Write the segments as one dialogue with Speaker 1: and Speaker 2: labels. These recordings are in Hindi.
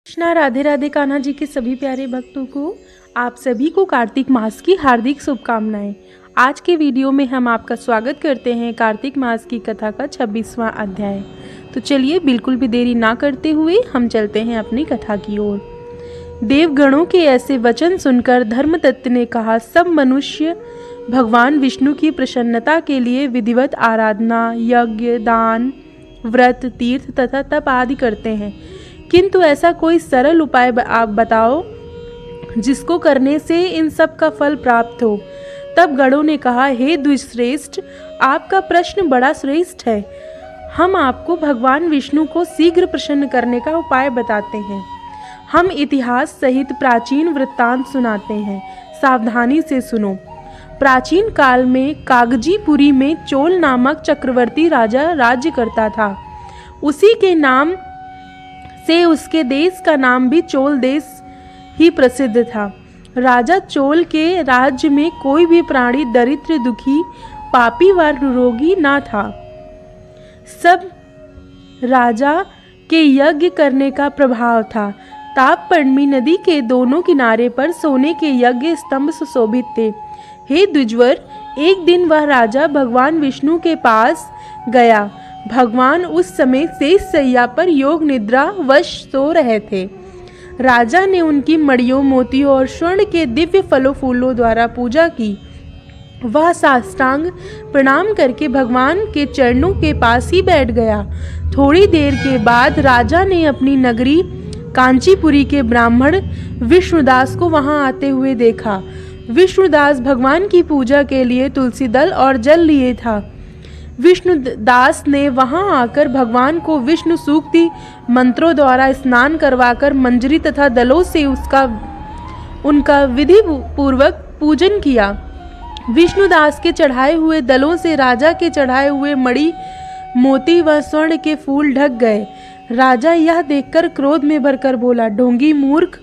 Speaker 1: कृष्णा राधे राधे कान्हा जी के सभी प्यारे भक्तों को आप सभी को कार्तिक मास की हार्दिक शुभकामनाएं। आज के वीडियो में हम आपका स्वागत करते हैं कार्तिक मास की कथा का 26वां अध्याय। तो चलिए बिल्कुल भी देरी ना करते हुए हम चलते हैं अपनी कथा की ओर। देवगणों के ऐसे वचन सुनकर धर्मदत्त ने कहा, सब मनुष्य भगवान विष्णु की प्रसन्नता के लिए विधिवत आराधना, यज्ञ, दान, व्रत, तीर्थ तथा तप आदि करते हैं, किंतु ऐसा कोई सरल उपाय आप बताओ जिसको करने से इन सब का फल प्राप्त हो। तब गणों ने कहा, हे द्विजश्रेष्ठ, आपका प्रश्न बड़ा श्रेष्ठ है। हम आपको भगवान विष्णु को शीघ्र प्रसन्न करने का उपाय बताते हैं। हम इतिहास सहित प्राचीन वृत्तांत सुनाते हैं, सावधानी से सुनो। प्राचीन काल में कागजीपुरी में चोल नामक चक्रवर्ती राजा राज्य करता था। उसी के नाम से उसके देश का नाम भी चोल देश ही प्रसिद्ध था। राजा चोल के राज्य में कोई भी प्राणी दरिद्र, दुखी, पापी व रोगी ना था। सब राजा के यज्ञ करने का प्रभाव था। तापपर्णी नदी के दोनों किनारे पर सोने के यज्ञ स्तंभ सुशोभित थे। हे द्विजवर, एक दिन वह राजा भगवान विष्णु के पास गया। भगवान उस समय शेष शैया पर योग निद्रा वश सो रहे थे। राजा ने उनकी मणियों, मोतियों और स्वर्ण के दिव्य फलों फूलों द्वारा पूजा की। वह साष्टांग प्रणाम करके भगवान के चरणों के पास ही बैठ गया। थोड़ी देर के बाद राजा ने अपनी नगरी कांचीपुरी के ब्राह्मण विष्णुदास को वहां आते हुए देखा। विष्णुदास भगवान की पूजा के लिए तुलसी दल और जल लिए था। विष्णुदास ने वहां आकर भगवान को विष्णु सूक्ति मंत्रों द्वारा स्नान करवाकर मंजरी तथा दलों से उनका विधि पूर्वक पूजन किया। विष्णुदास के चढ़ाए हुए दलों से राजा के चढ़ाए हुए मणि, मोती व स्वर्ण के फूल ढक गए। राजा यह देखकर क्रोध में भरकर बोला, ढोंगी मूर्ख,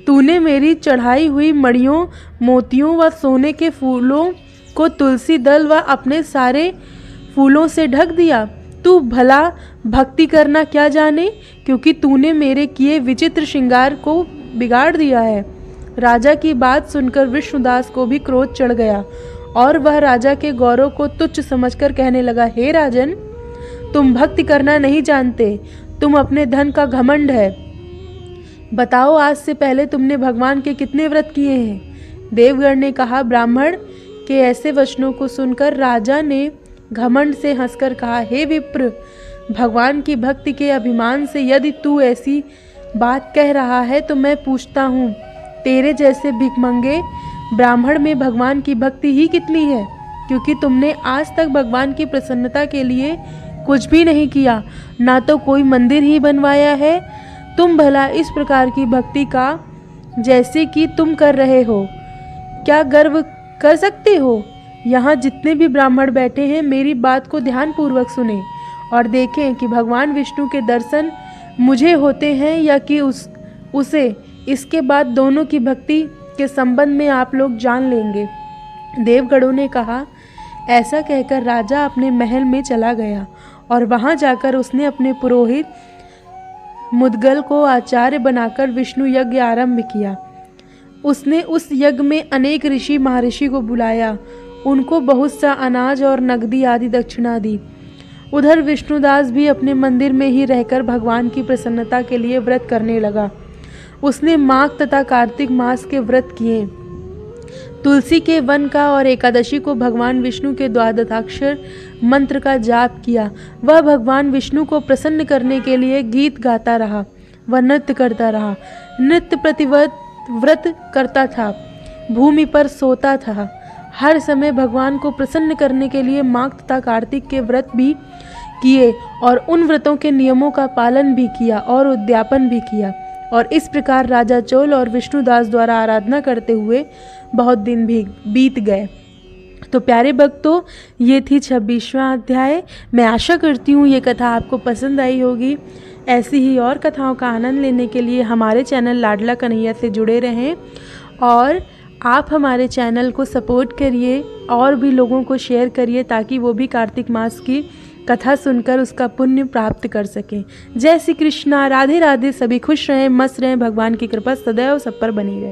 Speaker 1: तूने मेरी चढ़ाई हुई मणियों, मोतियों व सोने के फूलों को तुलसी दल व अपने सारे फूलों से ढक दिया। तू भला भक्ति करना क्या जाने, क्योंकि तूने मेरे किए विचित्र श्रृंगार को बिगाड़ दिया है। राजा की बात सुनकर विष्णुदास को भी क्रोध चढ़ गया और वह राजा के गौरव को तुच्छ समझकर कहने लगा, हे राजन, तुम भक्ति करना नहीं जानते, तुम अपने धन का घमंड है। बताओ, आज से पहले तुमने भगवान के कितने व्रत किए हैं? देवगण ने कहा, ब्राह्मण के ऐसे वचनों को सुनकर राजा ने घमंड से हंसकर कहा, हे विप्र, भगवान की भक्ति के अभिमान से यदि तू ऐसी बात कह रहा है तो मैं पूछता हूँ, तेरे जैसे भिखमंगे ब्राह्मण में भगवान की भक्ति ही कितनी है? क्योंकि तुमने आज तक भगवान की प्रसन्नता के लिए कुछ भी नहीं किया, ना तो कोई मंदिर ही बनवाया है। तुम भला इस प्रकार की भक्ति का जैसे कि तुम कर रहे हो क्या गर्व कर सकते हो? यहाँ जितने भी ब्राह्मण बैठे हैं, मेरी बात को ध्यानपूर्वक सुने और देखें कि भगवान विष्णु के दर्शन मुझे होते हैं या कि उसे। इसके बाद दोनों की भक्ति के संबंध में आप लोग जान लेंगे। देवगणों ने कहा। ऐसा कहकर राजा अपने महल में चला गया और वहां जाकर उसने अपने पुरोहित मुदगल को आचार्य बनाकर विष्णु यज्ञ आरंभ किया। उसने उस यज्ञ में अनेक ऋषि महर्षि को बुलाया, उनको बहुत सा अनाज और नगदी आदि दक्षिणा दी। उधर विष्णुदास भी अपने मंदिर में ही रहकर भगवान की प्रसन्नता के लिए व्रत करने लगा। उसने माघ तथा कार्तिक मास के व्रत किए, तुलसी के वन का और एकादशी को भगवान विष्णु के द्वादशाक्षर मंत्र का जाप किया। वह भगवान विष्णु को प्रसन्न करने के लिए गीत गाता रहा, वह नृत्य करता रहा, नृत्य प्रतिव्रत करता था, भूमि पर सोता था। हर समय भगवान को प्रसन्न करने के लिए माघ तथा कार्तिक के व्रत भी किए और उन व्रतों के नियमों का पालन भी किया और उद्यापन भी किया। और इस प्रकार राजा चोल और विष्णुदास द्वारा आराधना करते हुए बहुत दिन भी बीत गए। तो प्यारे भक्तों, ये थी 26वां अध्याय। मैं आशा करती हूँ ये कथा आपको पसंद आई होगी। ऐसी ही और कथाओं का आनंद लेने के लिए हमारे चैनल लाडला कन्हैया से जुड़े रहें और आप हमारे चैनल को सपोर्ट करिए और भी लोगों को शेयर करिए ताकि वो भी कार्तिक मास की कथा सुनकर उसका पुण्य प्राप्त कर सकें। जय श्री कृष्णा, राधे राधे। सभी खुश रहें, मस्त रहें, भगवान की कृपा सदैव सब पर बनी रहे।